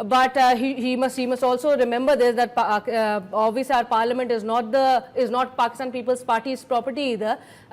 but he must also remember this, that obviously our parliament is not Pakistan People's Party's property either.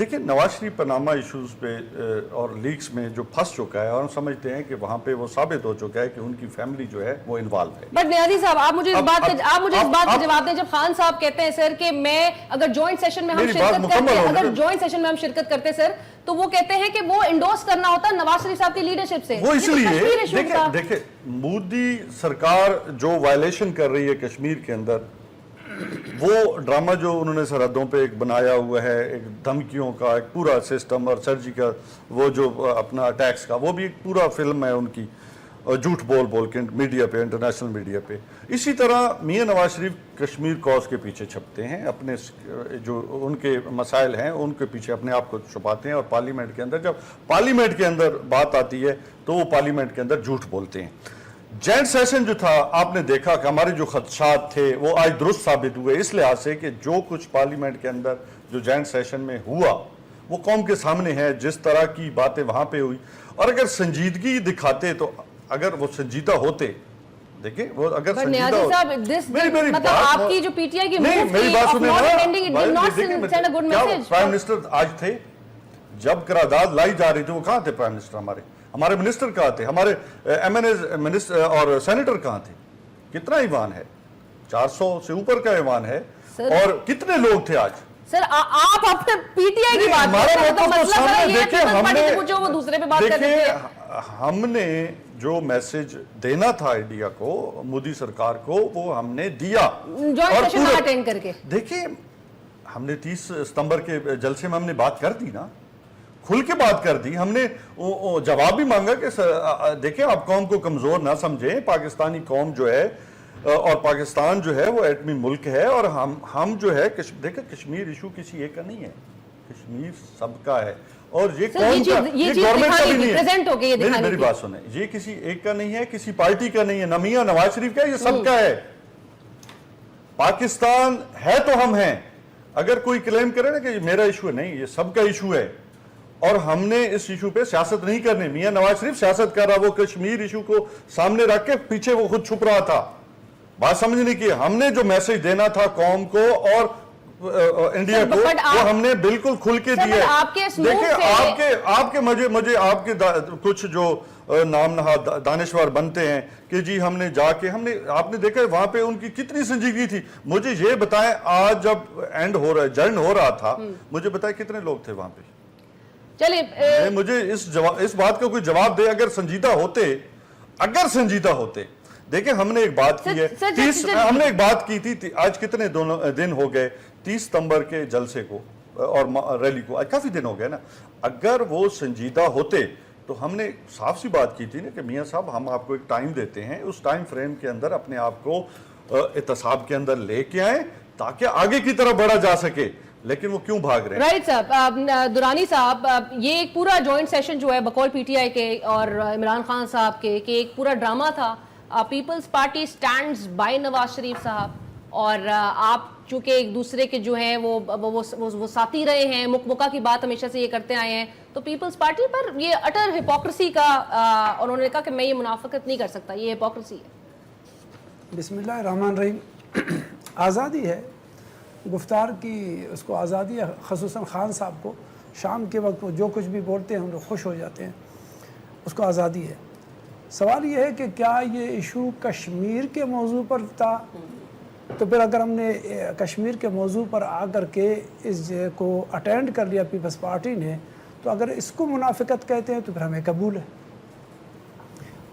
دیکھیں Nawaz Sharif Panama issues پہ اور leaks میں جو پھنس چکا ہے اور ہم سمجھتے ہیں کہ وہاں پہ وہ ثابت ہو چکا ہے کہ ان کی فیملی جو ہے وہ انوالو ہے. بٹ نیازی صاحب آپ مجھے اس بات کا جواب دیں. جب خان صاحب کہتے ہیں سر کہ میں اگر جوائنٹ سیشن میں ہم شرکت کرتے سر تو وہ کہتے ہیں کہ وہ انڈورس کرنا ہوتا ہے نواز شریف صاحب کی لیڈرشپ سے. وہ اس لیے دیکھیں مودی سرکار جو وائلیشن کر رہی ہے کشمیر کے اندر, وہ ڈرامہ جو انہوں نے سرحدوں پہ ایک بنایا ہوا ہے, ایک دھمکیوں کا ایک پورا سسٹم, اور سرجیکل وہ جو اپنا اٹیکس کا, وہ بھی ایک پورا فلم ہے ان کی, جھوٹ بول کے میڈیا پہ, انٹرنیشنل میڈیا پہ. اسی طرح میاں نواز شریف کشمیر کاز کے پیچھے چھپتے ہیں, اپنے جو ان کے مسائل ہیں ان کے پیچھے اپنے آپ کو چھپاتے ہیں, اور پارلیمنٹ کے اندر جب پارلیمنٹ کے اندر بات آتی ہے تو وہ پارلیمنٹ کے اندر جھوٹ بولتے ہیں. جوائنٹ سیشن جو تھا آپ نے دیکھا کہ ہمارے جو خدشات تھے وہ آج درست ثابت ہوئے, اس لحاظ سے کہ جو کچھ پارلیمنٹ کے اندر جو جوائنٹ سیشن میں ہوا وہ قوم کے سامنے ہے, جس طرح کی باتیں وہاں پہ ہوئی. اور اگر سنجیدگی دکھاتے تو اگر وہ سنجیدہ ہوتے, دیکھیں وہ اگر سنجیدہ ہوتے, مطلب آپ کی جو پی ٹی آئی کی میری بات سنیں, پرائم منسٹر آج تھے جب قرارداد لائی جا رہی تھی, وہ کہاں تھے پرائم منسٹر ہمارے منسٹر کہاں تھے, ہمارے ایم این اے منسٹر اور سینیٹر کہاں تھے؟ کتنا ایوان ہے, 400 سے اوپر کا ایوان ہے, اور کتنے لوگ تھے آج؟ سر آپ اپنے پی ٹی آئی کی بات کر رہے ہیں, تو مسئلہ یہ ہے کہ وہ دوسرے پہ بات کر رہے ہیں. ہم نے جو میسج دینا تھا انڈیا کو, مودی سرکار کو, وہ ہم نے دیا. جوائنٹ سیشن اٹینڈ کر کے دیکھیں ہم نے 30 ستمبر کے جلسے میں ہم نے بات کر دی نا, کھل کے بات کر دی. ہم نے جواب بھی مانگا کہ دیکھیں آپ قوم کو کمزور نہ سمجھیں, پاکستانی قوم جو ہے اور پاکستان جو ہے وہ ایٹمی ملک ہے, اور ہم جو ہے دیکھیں کشمیر ایشو کسی ایک کا نہیں ہے, کشمیر سب کا ہے, اور یہ قوم کا, یہ گورنمنٹ کا بھی نہیں ہے. میری بات سنیں, یہ کسی ایک کا نہیں ہے, کسی پارٹی کا نہیں ہے, نہ میاں نواز شریف کا, یہ سب کا ہے. پاکستان ہے تو ہم ہیں. اگر کوئی کلیم کرے نا کہ یہ میرا ایشو ہے, نہیں, یہ سب کا ایشو ہے, اور ہم نے اس ایشو پہ سیاست نہیں کرنی. میاں نواز شریف سیاست کر رہا, وہ کشمیر ایشو کو سامنے رکھ کے پیچھے وہ خود چھپ رہا تھا. بات سمجھنے کی, ہم نے جو میسج دینا تھا قوم کو اور انڈیا کو, وہ ہم نے بالکل کھل کے دیا. دیکھیں آپ کے مجھے آپ کے کچھ جو نام نہاد دانشور بنتے ہیں کہ جی ہم نے جا کے آپ نے دیکھا وہاں پہ ان کی کتنی سنجیدگی تھی. مجھے یہ بتائیں, آج جب اینڈ ہو رہا ہے, جرن ہو رہا تھا, مجھے بتائیں کتنے لوگ تھے وہاں پہ؟ مجھے اس بات کا کوئی جواب دے. اگر سنجیدہ ہوتے دیکھیں ہم نے ایک بات کی ہے, ہم نے ایک بات کی تھی, آج کتنے دن ہو گئے 30 ستمبر کے جلسے کو اور ریلی کو, آج کافی دن ہو گئے نا. اگر وہ سنجیدہ ہوتے تو ہم نے صاف سی بات کی تھی نا کہ میاں صاحب ہم آپ کو ایک ٹائم دیتے ہیں, اس ٹائم فریم کے اندر اپنے آپ کو احتساب کے اندر لے کے آئیں تاکہ آگے کی طرف بڑھا جا سکے. لیکن وہ کیوں بھاگ رہے ہیں؟ رائٹ صاحب, درانی صاحب, یہ ایک پورا جوائنٹ سیشن جو ہے بقول پی ٹی آئی کے اور عمران خان صاحب کے, کہ ایک پورا ڈرامہ تھا. Peoples party stands by Nawaz Sharif صاحب, اور آپ چونکہ ایک دوسرے کے جو ہیں وہ ساتھی رہے ہیں, مکمکہ کی بات ہمیشہ سے یہ کرتے آئے ہیں, تو پیپلز پارٹی پر یہ اٹر ہپوکریسی کا, اور انہوں نے کہا کہ میں یہ منافقت نہیں کر سکتا, یہ ہپوکریسی ہے. بسم اللہ الرحمن الرحیم. آزادی ہے گفتار کی, اس کو آزادی ہے. خصوصاً خان صاحب کو شام کے وقت وہ جو کچھ بھی بولتے ہیں ہم لوگ خوش ہو جاتے ہیں, اس کو آزادی ہے. سوال یہ ہے کہ کیا یہ ایشو کشمیر کے موضوع پر تھا, تو پھر اگر ہم نے کشمیر کے موضوع پر آ کر کے اس کو اٹینڈ کر لیا پیپلز پارٹی نے, تو اگر اس کو منافقت کہتے ہیں تو پھر ہمیں قبول ہے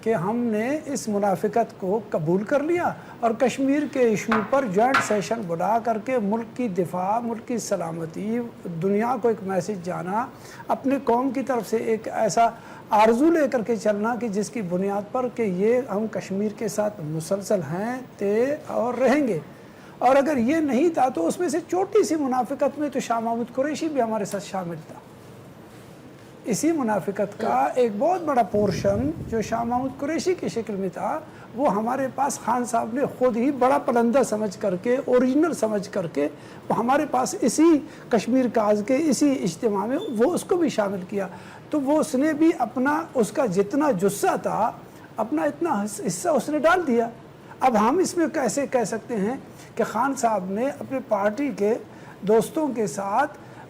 کہ ہم نے اس منافقت کو قبول کر لیا, اور کشمیر کے ایشو پر جوائنٹ سیشن بلا کر کے ملک کی دفاع, ملک کی سلامتی, دنیا کو ایک میسج جانا, اپنے قوم کی طرف سے ایک ایسا آرزو لے کر کے چلنا کہ جس کی بنیاد پر کہ یہ ہم کشمیر کے ساتھ مسلسل ہیں تھے اور رہیں گے. اور اگر یہ نہیں تھا تو اس میں سے چھوٹی سی منافقت میں تو شاہ محمود قریشی بھی ہمارے ساتھ شامل تھا. اسی منافقت کا ایک بہت بڑا پورشن جو شاہ محمود قریشی کی شکل میں تھا, وہ ہمارے پاس خان صاحب نے خود ہی بڑا پلندہ سمجھ کر کے, اوریجنل سمجھ کر کے, وہ ہمارے پاس اسی کشمیر کاز کے اسی اجتماع میں وہ اس کو بھی شامل کیا. تو وہ اس نے بھی اپنا, اس کا جتنا جثہ تھا, اپنا اتنا حصہ اس نے ڈال دیا. اب ہم اس میں کیسے کہہ سکتے ہیں کہ خان صاحب نے اپنے پارٹی کے دوستوں کے ساتھ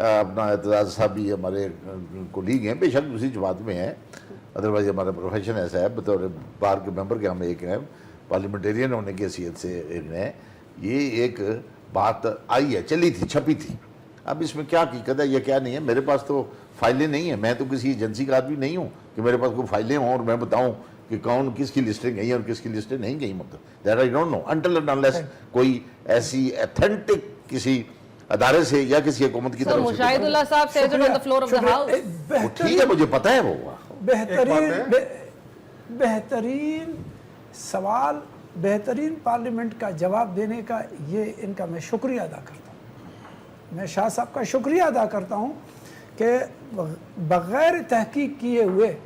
اپنا اعتزاز صاحب بھی ہمارے کولیگ ہیں، بے شک اسی جماعت میں ہیں، ادروائز ہمارا پروفیشن ایسا ہے، بطور بار کے ممبر کے ہم ایک ہیں، پارلیمنٹیرین ہونے کی حیثیت سے ایک ہیں، یہ ایک بات آئی ہے، چلی تھی، چھپی تھی. اب اس میں کیا حقیقت ہے یا کیا نہیں ہے، میرے پاس تو فائلیں نہیں ہیں، میں تو کسی ایجنسی کا آدمی نہیں ہوں کہ میرے پاس کوئی فائلیں ہوں اور میں بتاؤں کہ کون کس کی لسٹیں گئی اور کس کی لسٹیں نہیں گئی. مطلب that I don't know until and unless کوئی ایسی ایتھینٹک کسی ادارے سے یا کسی حکومت کی طرف سے. مشاہد اللہ صاحب says it on the floor of the house. وہ ٹھیک ہے، مجھے پتہ ہے وہ بہترین سوال، بہترین پارلیمنٹ کا جواب دینے کا یہ ان کا میں شکریہ ادا کرتا ہوں. میں شاہ صاحب کا شکریہ ادا کرتا ہوں کہ بغیر تحقیق کیے ہوئے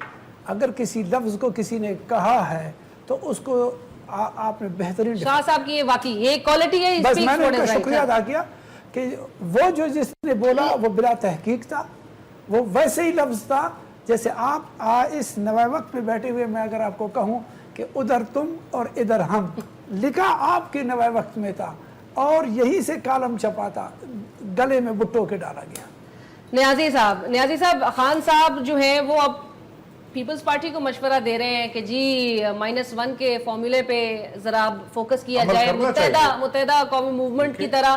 اگر کسی لفظ کو کسی نے کہا ہے تو اس کو آپ نے بہترین. شاہ صاحب کی یہ واقعی یہ کوالٹی ہے. بس میں نے ان کا شکریہ ادا کیا کہ وہ جو جس نے بولا وہ بلا تحقیق تھا، وہ ویسے ہی لفظ تھا جیسے آپ اس نوائے وقت پہ بیٹھے ہوئے میں اگر آپ کو کہوں کہ ادھر تم اور ادھر ہم لکھا آپ کے نوائے وقت میں تھا اور یہی سے کالم چھپا تھا، گلے میں بٹو کے ڈالا گیا. نیازی صاحب خان صاحب جو ہیں وہ اب پیپلز پارٹی کو مشورہ دے رہے ہیں کہ جی -1 کے فارمولے پہ ذرا فوکس کیا جائے، متحدہ قومی موومنٹ کی طرح،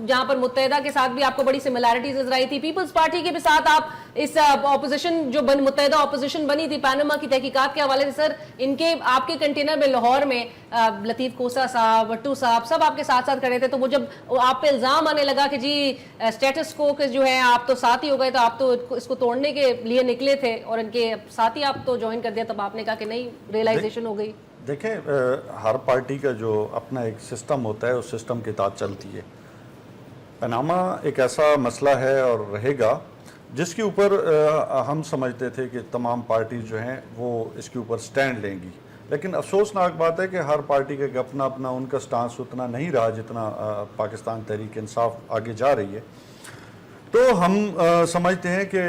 جہاں پر متحدہ کے ساتھ بھی آپ کو بڑی سملیرٹیز نظر آئی تھی. پیپلز پارٹی کے بھی ساتھ آپ اس اپوزیشن جو متحدہ اپوزیشن بنی تھی پاناما کی تحقیقات کے حوالے سے، سر ان کے آپ کے کنٹینر میں لاہور میں لطیف کوسا صاحب، وٹو صاحب سب آپ کے ساتھ ساتھ کھڑے تھے، تو وہ جب آپ پہ الزام آنے لگا کہ جی اسٹیٹس کو جو ہے آپ تو ساتھ ہی ہو گئے، تو آپ تو اس کو توڑنے کے لیے نکلے تھے اور ان کے ساتھ ہی آپ تو جوائن کر دیا، تب آپ نے کہا کہ نہیں ریئلائزیشن ہو گئی. دیکھیں ہر پارٹی کا جو اپنا ایک سسٹم ہوتا ہے اس سسٹم کے تحت چلتی ہے. پاناما ایک ایسا مسئلہ ہے اور رہے گا جس کے اوپر ہم سمجھتے تھے کہ تمام پارٹیز جو ہیں وہ اس کے اوپر سٹینڈ لیں گی، لیکن افسوسناک بات ہے کہ ہر پارٹی کا اپنا ان کا سٹانس اتنا نہیں رہا جتنا پاکستان تحریک انصاف آگے جا رہی ہے. تو ہم سمجھتے ہیں کہ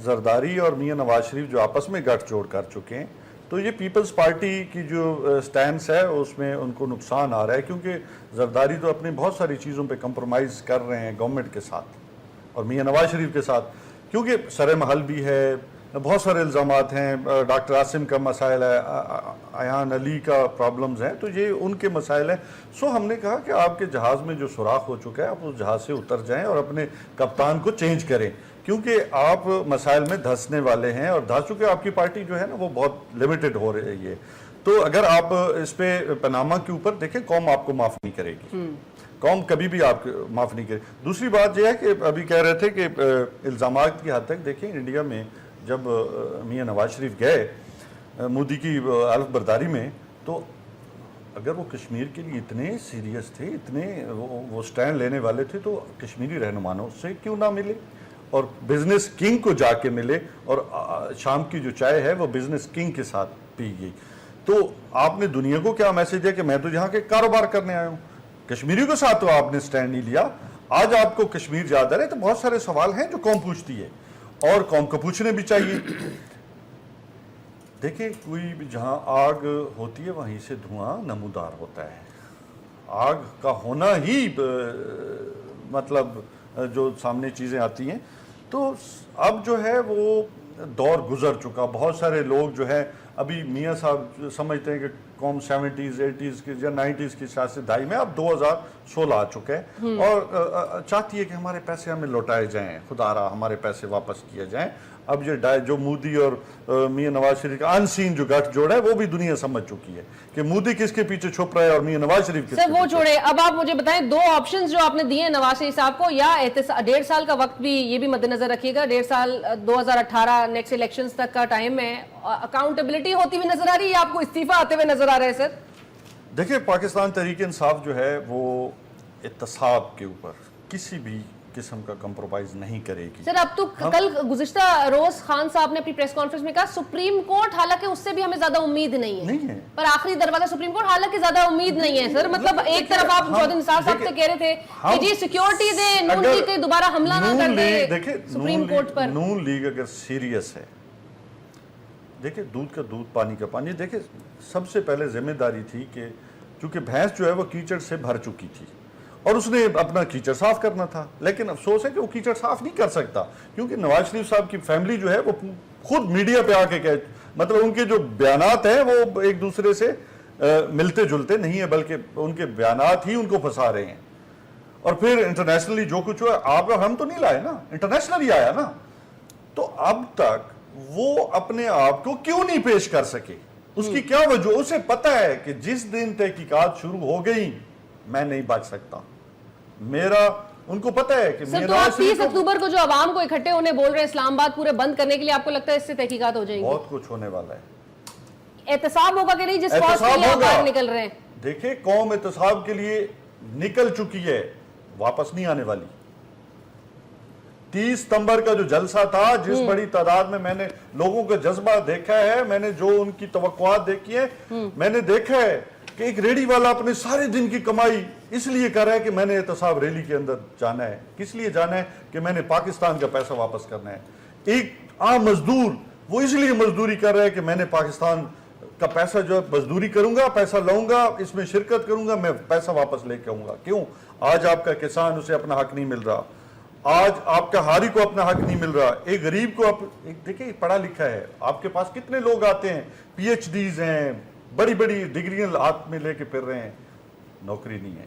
زرداری اور میاں نواز شریف جو آپس میں گٹھ جوڑ کر چکے ہیں، تو یہ پیپلز پارٹی کی جو سٹینس ہے اس میں ان کو نقصان آ رہا ہے، کیونکہ زرداری تو اپنی بہت ساری چیزوں پہ کمپرومائز کر رہے ہیں گورنمنٹ کے ساتھ اور میاں نواز شریف کے ساتھ، کیونکہ سر محل بھی ہے، بہت سارے الزامات ہیں، ڈاکٹر عاصم کا مسائل ہے، ایان علی کا پرابلمز ہیں، تو یہ ان کے مسائل ہیں. سو ہم نے کہا کہ آپ کے جہاز میں جو سوراخ ہو چکا ہے آپ اس جہاز سے اتر جائیں اور اپنے کپتان کو چینج کریں، کیونکہ آپ مسائل میں دھنسنے والے ہیں اور دھس چکے. آپ کی پارٹی جو ہے نا وہ بہت لیمیٹڈ ہو رہی ہے، تو اگر آپ اس پہ پاناما کے اوپر دیکھیں قوم آپ کو معاف نہیں کرے گی، قوم کبھی بھی آپ کو معاف نہیں کرے. دوسری بات یہ ہے کہ ابھی کہہ رہے تھے کہ الزامات کی حد تک دیکھیں انڈیا میں جب میاں نواز شریف گئے مودی کی حلف برداری میں، تو اگر وہ کشمیر کے لیے اتنے سیریس تھے، اتنے وہ سٹینڈ لینے والے تھے، تو کشمیری رہنماؤں سے کیوں نہ ملے اور بزنس کنگ کو جا کے ملے، اور شام کی جو چائے ہے وہ بزنس کنگ کے ساتھ پی گئی. تو آپ نے دنیا کو کیا میسج دیا کہ میں تو یہاں کے کاروبار کرنے آیا ہوں، کشمیری کے ساتھ تو آپ نے سٹینڈ نہیں لیا. آج آپ کو کشمیر یاد آ رہے، تو بہت سارے سوال ہیں جو قوم پوچھتی ہے اور قوم کو پوچھنے بھی چاہیے. دیکھیں کوئی بھی جہاں آگ ہوتی ہے وہیں سے دھواں نمودار ہوتا ہے. آگ کا ہونا ہی مطلب جو سامنے چیزیں آتی ہیں. تو اب جو ہے وہ دور گزر چکا. بہت سارے لوگ جو ہے ابھی میاں صاحب سمجھتے ہیں کہ قوم 70s 80s کی یا 90s کی سیاسی دہائی میں اب 2016 آ چکے ہیں اور چاہتی ہے کہ ہمارے پیسے ہمیں لوٹائے جائیں، خدا را ہمارے پیسے واپس کیے جائیں. اب یہ جو مودی اور میاں نواز شریف کا ان سین جو گٹھ جوڑ ہے وہ بھی دنیا سمجھ چکی ہے کہ مودی کس کے پیچھے چھپ رہا ہے اور میاں نواز شریف سر وہ چھوڑے. اب آپ مجھے بتائیں دو آپشنز جو آپ نے دیے نواز شریف صاحب کو، یا 1.5 سال کا وقت بھی یہ بھی مد نظر رکھیے گا، 1.5 سال 2018 نیکسٹ الیکشنز تک کا ٹائم ہے، اکاؤنٹیبلٹی ہوتی ہوئی نظر آ رہی ہے یا آپ کو استعفیٰ آتے ہوئے نظر آ رہے ہیں سر؟ دیکھیں پاکستان تحریک انصاف جو ہے وہ احتساب کے اوپر کسی بھی قسم کا کمپرومائز نہیں کرے گی. سر اب تو کل گزشتہ روز خان صاحب نے اپنی پریس کانفرنس میں کہا سپریم کورٹ، حالانکہ اس سے بھی ہمیں زیادہ امید نہیں ہے، پر آخری دروازہ سپریم کورٹ، حالانکہ زیادہ امید نہیں ہے. سر مطلب ایک طرف آپ چودھری نثار صاحب سے کہہ رہے تھے کہ جی سیکیورٹی دے، نون لیگ کے دوبارہ حملہ نہ کر دے سپریم کورٹ پر. نون لیگ اگر سیریس ہے، دیکھیں دودھ کا دودھ پانی کا پانی. دیکھیں سب سے پہلے ذمہ داری تھی کہ چونکہ بھینس جو ہے وہ کیچڑ سے بھر چکی تھی اور اس نے اپنا کیچڑ صاف کرنا تھا، لیکن افسوس ہے کہ وہ کیچڑ صاف نہیں کر سکتا، کیونکہ نواز شریف صاحب کی فیملی جو ہے وہ خود میڈیا پہ آ کے مطلب ان کے جو بیانات ہیں وہ ایک دوسرے سے ملتے جلتے نہیں ہیں، بلکہ ان کے بیانات ہی ان کو پھنسا رہے ہیں. اور پھر انٹرنیشنلی جو کچھ ہوا، آپ ہم تو نہیں لائے نا، انٹرنیشنلی آیا نا. تو اب تک وہ اپنے آپ کو کیوں نہیں پیش کر سکے؟ اس کی کیا وجہ؟ اسے پتا ہے کہ جس دن تحقیقات شروع ہو گئی میں نہیں بچ سکتا. ان کو پتا ہے کہ سر تو آپ 30 اکتوبر کو جو عوام کو اکٹھے ہونے بول رہے ہیں اسلام آباد پورے بند کرنے کے لیے، آپ کو لگتا ہے اس سے تحقیقات ہو جائیں گی؟ بہت کچھ ہونے والا ہے. احتساب ہوگا کہ نہیں جس کاز کے لیے آپ باہر نکل رہے ہیں؟ دیکھیں قوم احتساب کے لیے نکل چکی ہے، واپس نہیں آنے والی. 30 ستمبر کا جو جلسہ تھا، جس بڑی تعداد میں نے لوگوں کا جذبہ دیکھا ہے، میں نے جو ان کی توقعات دیکھی ہے، میں نے دیکھا ہے کہ ایک ریڈی والا اپنے سارے دن کی کمائی اس لیے کر رہا ہے کہ میں نے احتساب ریلی کے اندر جانا ہے. کس لیے جانا ہے؟ کہ میں نے پاکستان کا پیسہ واپس کرنا ہے. ایک عام مزدور وہ اس لیے مزدوری کر رہا ہے کہ میں نے پاکستان کا پیسہ جو مزدوری کروں گا، پیسہ لاؤں گا، اس میں شرکت کروں گا، میں پیسہ واپس لے کے آؤں گا. کیوں؟ آج آپ کا کسان اسے اپنا حق نہیں مل رہا، آج آپ کا ہاری کو اپنا حق نہیں مل رہا. ایک غریب کو دیکھیں پڑھا لکھا ہے، آپ کے پاس کتنے لوگ آتے ہیں، پی ایچ ڈیز ہیں، بڑی بڑی ڈگریاں ہاتھ میں لے کے پھر رہے ہیں، نوکری نہیں ہے.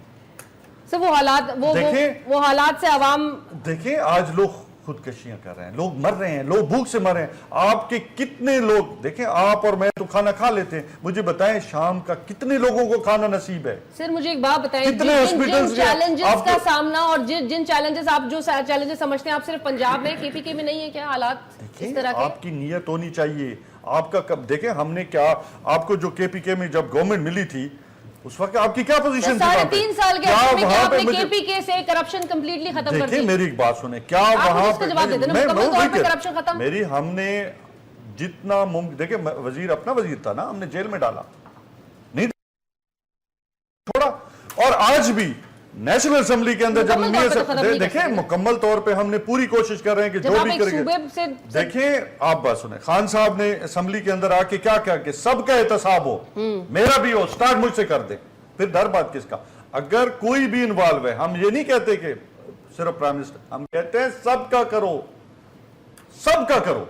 سر وہ حالات سے عوام دیکھیں آج لوگ خودکشیاں کر رہے ہیں، لوگ مر رہے ہیں، لوگ بھوک سے مر رہے ہیں. آپ کے کتنے لوگ، دیکھیں آپ اور میں تو کھانا کھا لیتے ہیں، مجھے بتائیں شام کا کتنے لوگوں کو کھانا نصیب ہے؟ سر مجھے ایک بات بتائیں، جن چیلنجز کا سامنا اور جن چیلنجز آپ جو چیلنجز سمجھتے ہیں، آپ صرف پنجاب میں KPK میں نہیں ہے کیا حالات اس طرح کے؟ آپ کی نیت ہونی چاہیے. آپ کا کب دیکھیں ہم نے کیا، آپ کو جو KPK میں جب گورنمنٹ ملی تھی اس وقت آپ کی کیا پوزیشن تھی؟ 3.5 سال کے عرصے میں کیا آپ نے KPK سے کرپشن کمپلیٹلی ختم کر دی؟ دیکھیں میری ایک بات سنیں، کیا وہاں پہ میری ہم نے جتنا دیکھیں وزیر اپنا وزیر تھا نا، ہم نے جیل میں ڈالا نہیں تھوڑا. اور آج بھی نیشنل اسمبلی کے اندر جب دیکھیں مکمل طور پہ ہم نے پوری کوشش کر رہے ہیں کہ جو بھی کریں گے. دیکھیں آپ بات سنیں، خان صاحب نے اسمبلی کے اندر آ کے کیا کیا کہ سب کا احتساب ہو، میرا بھی ہو، سٹارٹ مجھ سے کر دیں. پھر ڈر بات کس کا؟ اگر کوئی بھی انوالو ہے، ہم یہ نہیں کہتے کہ صرف پرائم منسٹر، ہم کہتے ہیں سب کا کرو، سب کا کرو.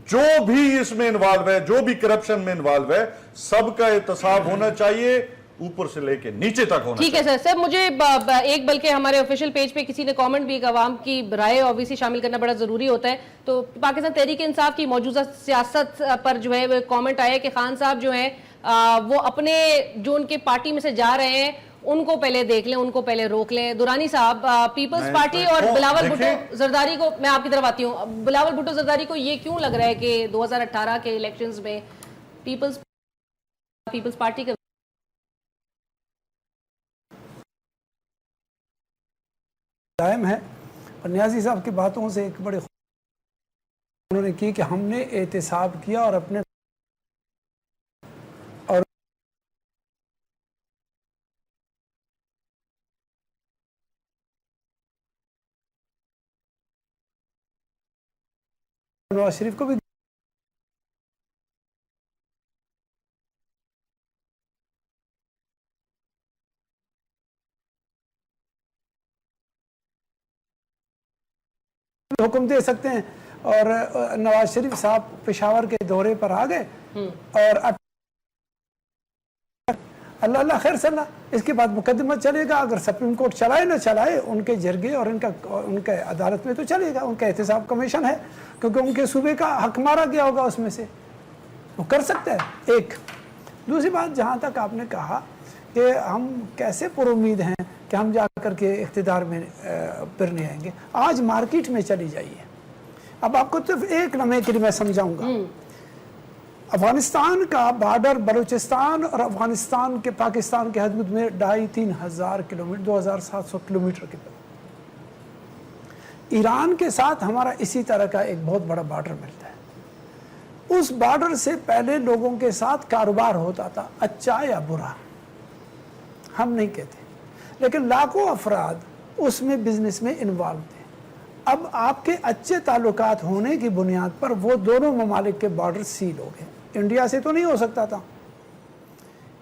جو بھی اس میں انوالو ہے، جو بھی کرپشن میں انوالو ہے، سب کا احتساب ہونا چاہیے، اوپر سے لے کے نیچے تک ہونا. ٹھیک ہے سر مجھے ایک بلکہ ہمارے آفیشیل پیج پہ کسی نے کامنٹ بھی، عوام کی رائے اوبیسلی شامل کرنا بڑا ضروری ہوتا ہے. تو پاکستان تحریک انصاف کی موجودہ سیاست پر جو ہے کامنٹ آیا کہ خان صاحب جو ہیں وہ اپنے جو ان کے پارٹی میں سے جا رہے ہیں ان کو پہلے دیکھ لیں، ان کو پہلے روک لیں. دورانی صاحب پیپلز پارٹی اور بلاول بھٹو زرداری کو، میں آپ کی طرف آتی ہوں، بلاول بھٹو زرداری کو یہ کیوں لگ رہا ہے کہ 2018 کے الیکشنز میں پیپلز پارٹی کا دائم ہے؟ اور نیازی صاحب کی باتوں سے ایک بڑے انہوں نے کی کہ ہم نے احتساب کیا اور اپنے نواز شریف کو بھی حکم دے سکتے ہیں. اور نواز شریف صاحب پشاور کے دورے پر آ گئے اور اللہ اللہ خیر صلی اللہ، اس کے بعد مقدمہ چلے گا. اگر سپریم کورٹ چلائے نہ چلائے، ان کے جرگے اور ان کا عدالت میں تو چلے گا. ان کا احتساب کمیشن ہے کیونکہ ان کے صوبے کا حق مارا گیا ہوگا، اس میں سے وہ کر سکتا ہے. ایک دوسری بات، جہاں تک آپ نے کہا کہ ہم کیسے پر امید ہیں کہ ہم جا کر کے اقتدار میں پھر نہیں آئیں گے، آج مارکیٹ میں چلی جائیے. اب آپ کو صرف ایک لمحے کے لیے میں سمجھاؤں گا. افغانستان کا بارڈر بلوچستان اور افغانستان کے پاکستان کے حدود میں 2,500-3,000 ہزار کلومیٹر، 2,700 کلومیٹر کے بعد ایران کے ساتھ ہمارا اسی طرح کا ایک بہت بڑا بارڈر ملتا ہے. اس بارڈر سے پہلے لوگوں کے ساتھ کاروبار ہوتا تھا، اچھا یا برا ہم نہیں کہتے، لیکن لاکھوں افراد اس میں بزنس میں انوالو تھے. اب آپ کے اچھے تعلقات ہونے کی بنیاد پر وہ دونوں ممالک کے بارڈر سیل ہو گئے. انڈیا سے تو نہیں ہو سکتا تھا.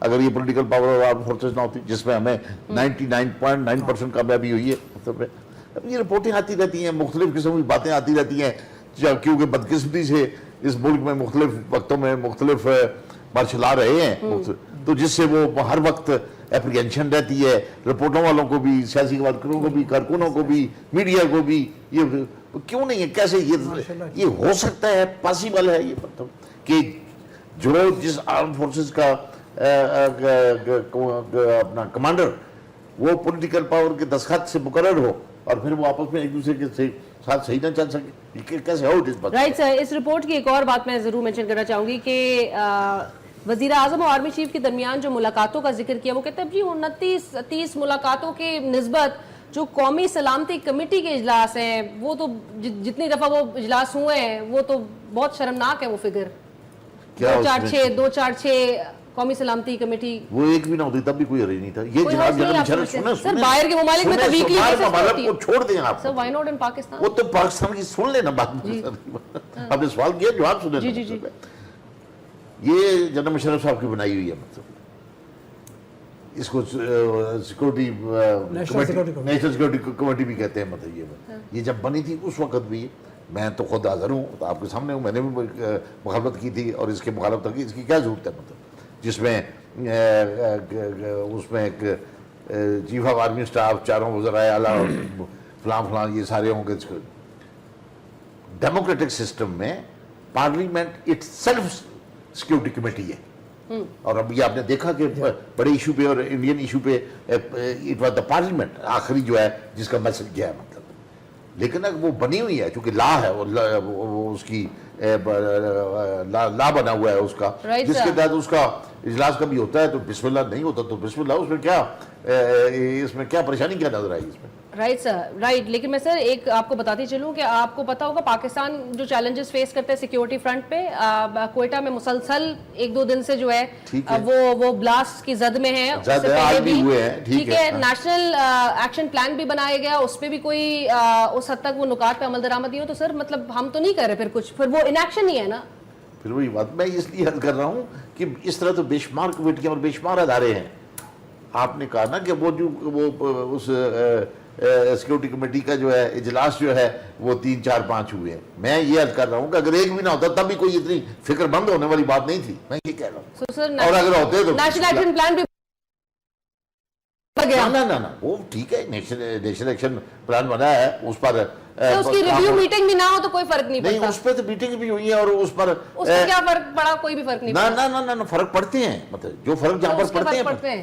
اگر یہ پولیٹیکل پاور اور آرم فورسز نہ ہوتی جس میں ہمیں 99.9% کامیابی ہوئی ہے. مطلب اب یہ رپورٹیں آتی رہتی ہیں, مختلف قسم کی باتیں آتی رہتی ہیں, کیونکہ بدقسمتی سے اس ملک میں مختلف وقتوں میں مختلف مارشل آ رہے ہیں, تو جس سے وہ ہر وقت اپریہنشن رہتی ہے رپورٹوں والوں کو بھی, سیاسی کارکنوں کو بھی, کارکنوں کو بھی, میڈیا کو بھی. یہ کیوں نہیں ہے, کیسے یہ ہو سکتا ہے, پاسبل ہے یہ مطلب کہ جو جس آرم فورسز کا اپنا کمانڈر وہ پولیٹیکل پاور کے دستخط سے مقرر ہو اور پھر وہ آپس میں ایک دوسرے کے ساتھ صحیح نہ چل سکے, کیسے ہو اس بات. رائٹ سر, اس رپورٹ کی ایک اور بات میں ضرور مینشن کرنا چاہوں گی کہ وزیر اعظم اور آرمی چیف کے درمیان جو ملاقاتوں کا ذکر کیا, وہ کہتے ہیں جی 29-30 ملاقاتوں کے نسبت جو قومی سلامتی کمیٹی کے اجلاس ہیں وہ تو جتنی دفعہ وہ اجلاس ہوئے ہیں وہ تو بہت شرمناک ہے وہ فگر. 246 قومی سلامتی کمیٹی وہ ایک بھی نہ ہوتی تب بھی کوئی حرج نہیں تھا. یہ جناب سر باہر کے ممالک میں تو ویکلی ممالک کو چھوڑ دیں آپ, سر وائی ناٹ ان پاکستان, وہ تو پاکستان کی سن لینا بات. آپ نے سوال کیا جواب سنے. جی جی جی, یہ جنرل مشرف صاحب کی بنائی ہوئی ہے, مطلب اس کو سیکورٹی نیشنل سیکورٹی کمیٹی بھی کہتے ہیں. مطلب یہ جب بنی تھی اس وقت بھی میں تو خود حاضر ہوں, آپ کے سامنے ہوں, میں نے بھی مخالفت کی تھی اور اس کے مخالفت کی, اس کی کیا ضرورت ہے مطلب, جس میں اس میں ایک چیف آف آرمی اسٹاف, چاروں وزرائے اعلیٰ, فلاں یہ سارے ہوں گے. ڈیموکریٹک سسٹم میں parliament it self security committee ہے, اور اب یہ آپ نے دیکھا کہ بڑے ایشو پہ اور انڈین ایشو پہ اٹ واز دا پارلیمنٹ آخری جو ہے جس کا میسج گیا ہے مطلب. لیکن اگر وہ بنی ہوئی ہے چونکہ لا ہے, وہ اس کی لا بنا ہوا ہے اس کا, جس کے تحت اس کا اجلاس کبھی ہوتا ہے تو بسم اللہ نہیں ہوتا تو بسم اللہ, اس میں کیا پریشانی کیا نظر آئی اس میں. Right sir, right. لیکن میں سر ایک آپ کو بتاتی چلوں کہ آپ کو پتا ہوگا پاکستان جو چیلنجز فیس کرتے ہیں سیکیورٹی فرنٹ پہ, کوئٹہ میں مسلسل 1-2 دن سے جو ہے وہ بلاسٹ کی زد میں ہے, اس سے پہلے بھی ٹھیک ہے نیشنل ایکشن پلان بھی بنایا گیا, اس پہ بھی کوئی اس حد تک وہ نکات پہ عمل درآمد نہیں ہو. تو سر مطلب ہم تو نہیں کر رہے پھر کچھ, پھر وہ انیکشن ہی ہے نا. پھر وہی بات میں اس لیے حل کر رہا ہوں کہ اس طرح تو بے شمار کمیٹیاں اور بے شمار ادارے ہیں. آپ نے کہا نا کہ وہ اس سیکورٹی کمیٹی کا جو ہے اجلاس جو ہے وہ 3-4-5 ہوئے ہیں. میں یہ عرض کر رہا ہوں کہ اگر ایک بھی نہ ہوتا تب بھی کوئی اتنی فکر مند ہونے والی بات نہیں تھی, میں یہ کہہ رہا ہوں. اور اگر ہوتے تو نیشنل ایکشن پلان بھی نہ وہ ٹھیک ہے, نیشنل ایکشن پلان بنا ہے, اس پر اس کی ریویو میٹنگ بھی نہ ہو تو کوئی فرق نہیں پڑتا. نہیں, اس پہ تو میٹنگ بھی ہوئی ہے اور اس پر کیا فرق پڑا, کوئی بھی فرق نہیں پڑا. نہ فرق پڑتے ہیں, مطلب جو فرق جہاں پر پڑتے ہیں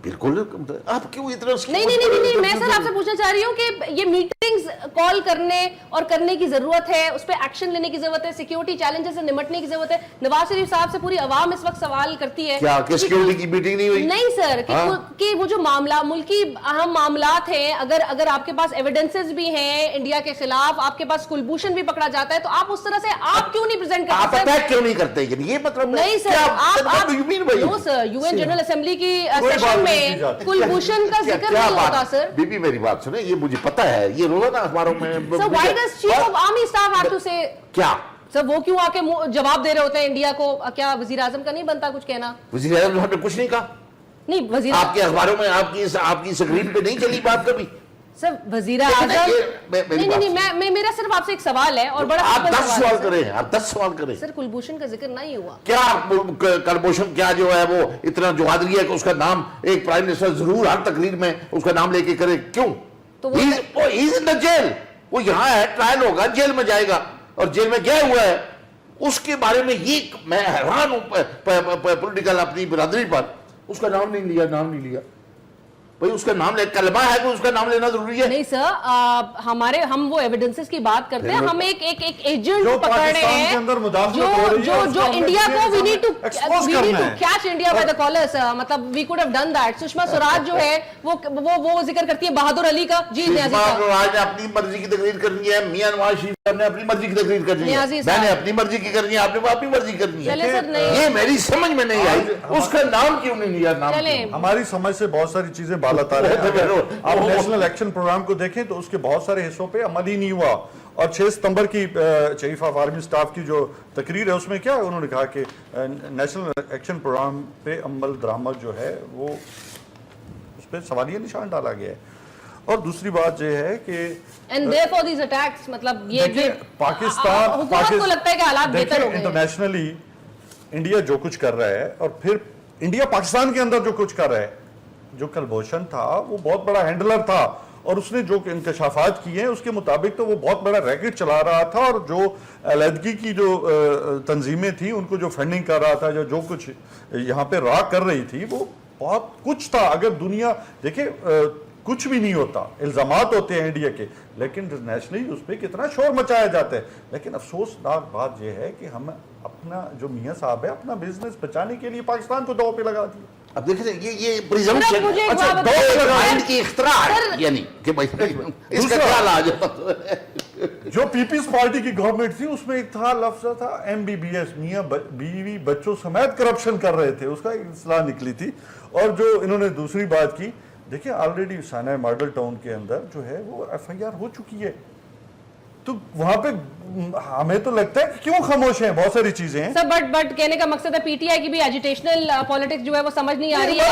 بالکل. آپ کیوں اتنا نہیں, میں سر آپ سے پوچھنا چاہ رہی ہوں کہ یہ میٹنگز کال کرنے اور کرنے کی ضرورت ہے, اس پہ ایکشن لینے کی ضرورت ہے, سیکیورٹی چیلنجز سے نمٹنے کی ضرورت ہے. نواز شریف صاحب سے پوری عوام اس وقت سوال کرتی ہے کیا کہ سیکیورٹی کی میٹنگ نہیں ہوئی. نہیں سر, کہ وہ جو معاملہ ملکی اہم معاملات ہیں, اگر آپ کے پاس ایویڈنسز بھی ہیں انڈیا کے خلاف, آپ کے پاس کلبھوشن بھی پکڑا جاتا ہے, تو آپ اس طرح سے آپ کیوں نہیں پریزنٹ کرتے, آپ اٹیک کیوں نہیں کرتے, یہ مطلب نہیں سر. آپ نو سر, UN جنرل اسمبلی کی سیشن میں کلبھوشن کا ذکر نہیں ہوتا سر. بی بی میری بات سنیں, یہ مجھے پتا ہے, یہ روزانہ اخباروں میں. سر why does chief of army staff have to say کیا سر, وہ کیوں آ کے جواب دے رہے ہوتے ہیں انڈیا کو, کیا وزیر اعظم کا نہیں بنتا کچھ کہنا. وزیر اعظم نے کچھ نہیں کہا. نہیں وزیر آپ کے اخباروں میں آپ کی اسکرین پہ نہیں چلی بات کبھی. سر وزیر اعظم نہیں, میرا صرف آپ سے ایک سوال ہے اور بڑا آپ 10 سوال کریں, آپ 10 سوال کریں. سر کلبھوشن کا ذکر نہیں ہوا. کیا کلبھوشن کیا جو ہے وہ اتنا جوادری ہے کہ اس کا نام ایک پرائم منسٹر ضرور ہر تقریر میں اس کا نام لے کے کرے, کیوں؟ جیل, وہ یہاں ہے, ٹرائل ہوگا, جیل میں جائے گا, اور جیل میں گیا ہوا ہے. اس کے بارے میں یہ میں حیران ہوں پولیٹیکل اپنی برادری پر, اس کا نام نہیں لیا. بھئی اس کا نام کلمہ ہے کہ اس کا نام لینا ضروری ہے. نہیں سر, ہم وہ ایویڈنسز کی بات کرتے ہیں, ہم ایک ایجنٹ پکڑ رہے ہیں جو انڈیا کو we need to catch India by the collars. مطلب we could have done that. Sushma Swaraj جو ہے وہ ذکر کرتی ہے بہادر علی کا. جی سشما سوراج نے اپنی مرضی کی تقریر کرنی ہے, میاں نواز شریف نے اپنی مرضی کی تقریر کرنی ہے, میں نے اپنی مرضی کی کرنی ہے, آپ نے اپنی مرضی کرنی ہے. یہ میری سمجھ میں نہیں آئی, اس کا نام کیوں نہیں لیا. ہماری سمجھ سے بہت ساری چیزیں بالا تار ہیں. آپ نیشنل ایکشن پروگرام کو دیکھیں تو اس کے بہت سارے حصوں پہ عمل ہی نہیں ہوا, اور 6 ستمبر کی چیف آف آرمی سٹاف کی جو تقریر ہے اس میں کیا ہے انہوں نے کہا کہ نیشنل ایکشن پروگرام پہ عمل درآمد جو ہے وہ اس پہ سوالیہ نشان ڈالا گیا ہے. اور دوسری بات یہ ہے کہ And therefore these attacks, مطلب یہ پاکستان حکومت کو لگتا ہے کہ حالات بہتر ہو گئے ہیں. انٹرنیشنلی انڈیا جو کچھ کر رہا ہے اور پھر انڈیا پاکستان کے اندر جو کچھ کر رہا ہے, جو کلبھوشن تھا وہ بہت بڑا ہینڈلر تھا اور اس نے جو انکشافات کیے ہیں اس کے مطابق تو وہ بہت بڑا ریکٹ چلا رہا تھا, اور جو علیحدگی کی جو تنظیمیں تھیں ان کو جو فنڈنگ کر رہا تھا, جو کچھ یہاں پہ را کر رہی تھی وہ بہت کچھ تھا. اگر دنیا دیکھیں کچھ بھی نہیں ہوتا, الزامات ہوتے ہیں انڈیا کے, لیکن انٹرنیشنلی اس پہ کتنا شور مچایا جاتا ہے. لیکن افسوسناک بات یہ ہے کہ ہم اپنا جو میاں صاحب ہے اپنا بزنس بچانے کے لیے پاکستان کو دو پہ لگا دیا. اب دیکھیں یہ پریزمپشن اچھا دو مائنڈ کی اختراع ہے, یعنی کہ اس کا کیا لاج ہے. جو پیپلز پارٹی کی گورنمنٹ تھی اس میں ایک تھا لفظ تھا MBBS, میاں بیوی بچوں سمیت کرپشن کر رہے تھے, اس کا ایک اصطلاح نکلی تھی. اور جو انہوں نے دوسری بات کی, دیکھیں آلریڈی سانحہ ماڈل ٹاؤن کے اندر جو ہے وہ FIR ہو چکی ہے, تو وہاں پہ ہمیں تو لگتا ہے کہ کیوں خاموش ہیں, بہت ساری چیزیں ہیں. سر بٹ کہنے کا مقصد ہے PTI کی بھی ایجیٹیشنل پالیٹکس جو ہے وہ سمجھ نہیں آ رہی ہے.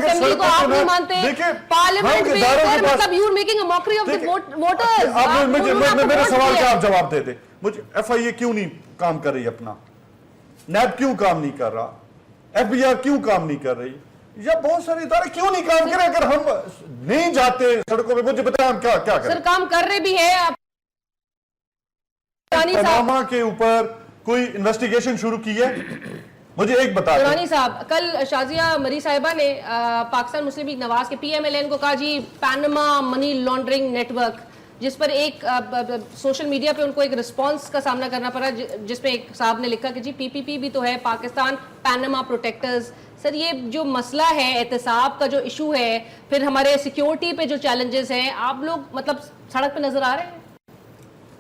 اسمبلی کو آپ نہیں مانتے, پارلیمنٹ میں مطلب you are making a mockery of the voters. میرے سوال کا آپ جواب دے دیں مجھے. FIA کیوں نہیں کام کر رہی, اپنا نیب کیوں کام نہیں کر رہا, FBI کیوں کام نہیں کر رہی, یا بہت سارے ادارے کیوں نہیں کام کر رہے؟ اگر ہم نہیں جاتے سڑکوں پہ, مجھے بتائیں ہم کیا کریں. سر کام کر رہے بھی ہیں. پاناما کے اوپر کوئی انویسٹیگیشن شروع کی ہے, مجھے ایک بتا دیں. دورانی صاحب, کل شازیہ مری صاحبہ نے پاکستان مسلم لیگ نواز کے PMLN کو کہا جی Panama money laundering network, جس پر ایک سوشل میڈیا پہ ان کو ایک رسپانس کا سامنا کرنا پڑا, جس پہ ایک صاحب نے لکھا کہ جی PPP بھی تو ہے, پاکستان پاناما پروٹیکٹرز. سر یہ جو مسئلہ ہے احتساب کا جو ایشو ہے, پھر ہمارے سیکیورٹی پہ جو چیلنجز ہیں, آپ لوگ مطلب سڑک پہ نظر آ رہے ہیں؟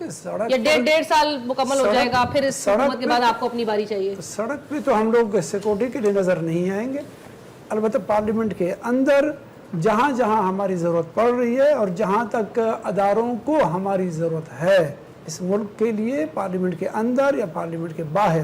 یہ 1.5 سال مکمل ہو جائے گا, پھر اس حکومت کے بعد آپ کو اپنی باری چاہیے. سڑک پہ تو ہم لوگ سیکورٹی کے لیے نظر نہیں آئیں گے, البتہ پارلیمنٹ کے اندر جہاں جہاں ہماری ضرورت پڑ رہی ہے اور جہاں تک اداروں کو ہماری ضرورت ہے اس ملک کے لیے, پارلیمنٹ کے اندر یا پارلیمنٹ کے باہر,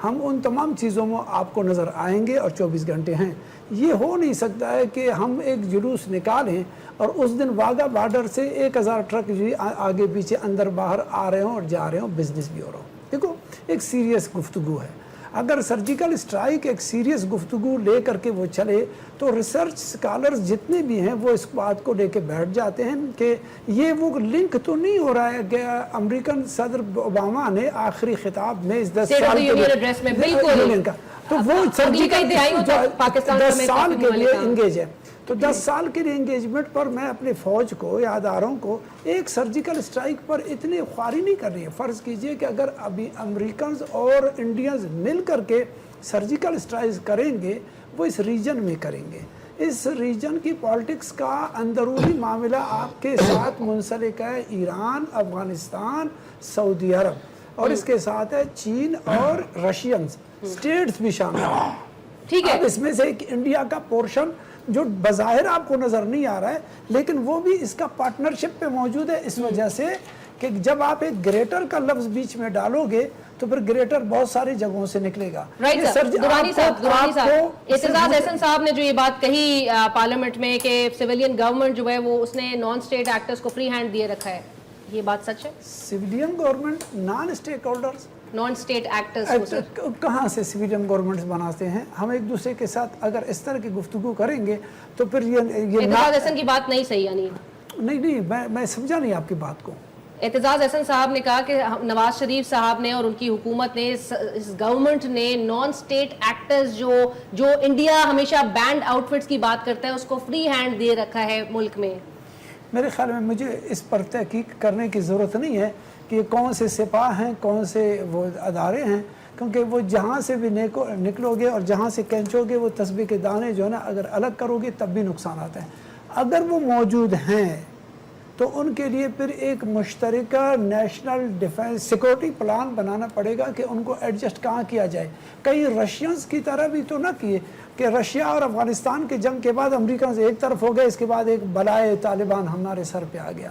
ہم ان تمام چیزوں میں آپ کو نظر آئیں گے. اور 24 گھنٹے ہیں. یہ ہو نہیں سکتا ہے کہ ہم ایک جلوس نکالیں اور اس دن واگا بارڈر سے 1000 ٹرک آگے پیچھے اندر باہر آ رہے ہوں اور جا رہے ہوں, بزنس بھی ہو رہا ہوں. دیکھو ایک سیریس گفتگو ہے. اگر سرجیکل اسٹرائک ایک سیریس گفتگو لے کر کے وہ چلے تو ریسرچ سکالرز جتنے بھی ہیں وہ اس بات کو لے کے بیٹھ جاتے ہیں کہ یہ وہ لنک تو نہیں ہو رہا ہے کہ امریکن صدر اوباما نے آخری خطاب میں اس 10 سال کے تو وہ سرجیکل 10 سال کے لیے انگیج ہے. تو 10 سال کے لیے انگیجمنٹ پر میں اپنے فوج کو یا اداروں کو ایک سرجیکل اسٹرائک پر اتنے خواری نہیں کر رہی ہے. فرض کیجئے کہ اگر ابھی امریکنز اور انڈینز مل کر کے سرجیکل اسٹرائک کریں گے, وہ اس ریجن میں کریں گے. اس ریجن کی پالیٹکس کا اندرونی معاملہ آپ کے ساتھ منسلک ہے ایران, افغانستان, سعودی عرب, اور اس کے ساتھ ہے چین اور رشینز, اسٹیٹس بھی شامل ہیں. ٹھیک ہے, اس میں سے ایک انڈیا کا پورشن جو بظاہر آپ کو نظر نہیں آ رہا ہے, لیکن وہ بھی اس کا پارٹنرشپ پہ موجود ہے, اس وجہ سے کہ جب آپ ایک گریٹر کا لفظ بیچ میں ڈالو گے تو پھر گریٹر بہت ساری جگہوں سے نکلے گا. دورانی صاحب, اعتزاز احسن صاحب نے جو یہ بات کہی پارلیمنٹ میں کہ سویلین گورنمنٹ جو ہے وہ اس نے نان اسٹیٹ ایکٹرز کو فری ہینڈ دیے رکھا ہے, یہ بات سچ ہے؟ Civilian government naan stake holders, non state actors کہاں سے سویلین گورنمنٹس بناتے ہیں؟ ہم ایک دوسرے کے ساتھ اگر اس طرح کی گفتگو کریں گے تو پھر یہ اعتزاز احسن کی بات نہیں صحیح, یعنی نہیں میں سمجھا نہیں آپ کی بات کو. اعتزاز احسن صاحب نے کہا کہ نواز شریف صاحب نے اور ان کی حکومت نے, اس گورنمنٹ نے نان اسٹیٹ ایکٹرز جو انڈیا ہمیشہ بینڈ آؤٹ فٹس کی بات کرتا ہے اس کو فری ہینڈ دے رکھا ہے ملک میں. میرے خیال میں مجھے اس پر تحقیق کرنے کی ضرورت نہیں ہے کہ کون سے سپاہ ہیں, کون سے وہ ادارے ہیں, کیونکہ وہ جہاں سے بھی نکلو گے اور جہاں سے کینچو گے وہ تسبیح کے دانے جو ہے نا اگر الگ کرو گے تب بھی نقصانات ہیں. اگر وہ موجود ہیں تو ان کے لیے پھر ایک مشترکہ نیشنل ڈیفنس سیکورٹی پلان بنانا پڑے گا کہ ان کو ایڈجسٹ کہاں کیا جائے. کہیں رشینز کی طرح بھی تو نہ کیے کہ رشیا اور افغانستان کے جنگ کے بعد امریکنز ایک طرف ہو گئے, اس کے بعد ایک بلائے طالبان ہمارے سر پہ آ گیا.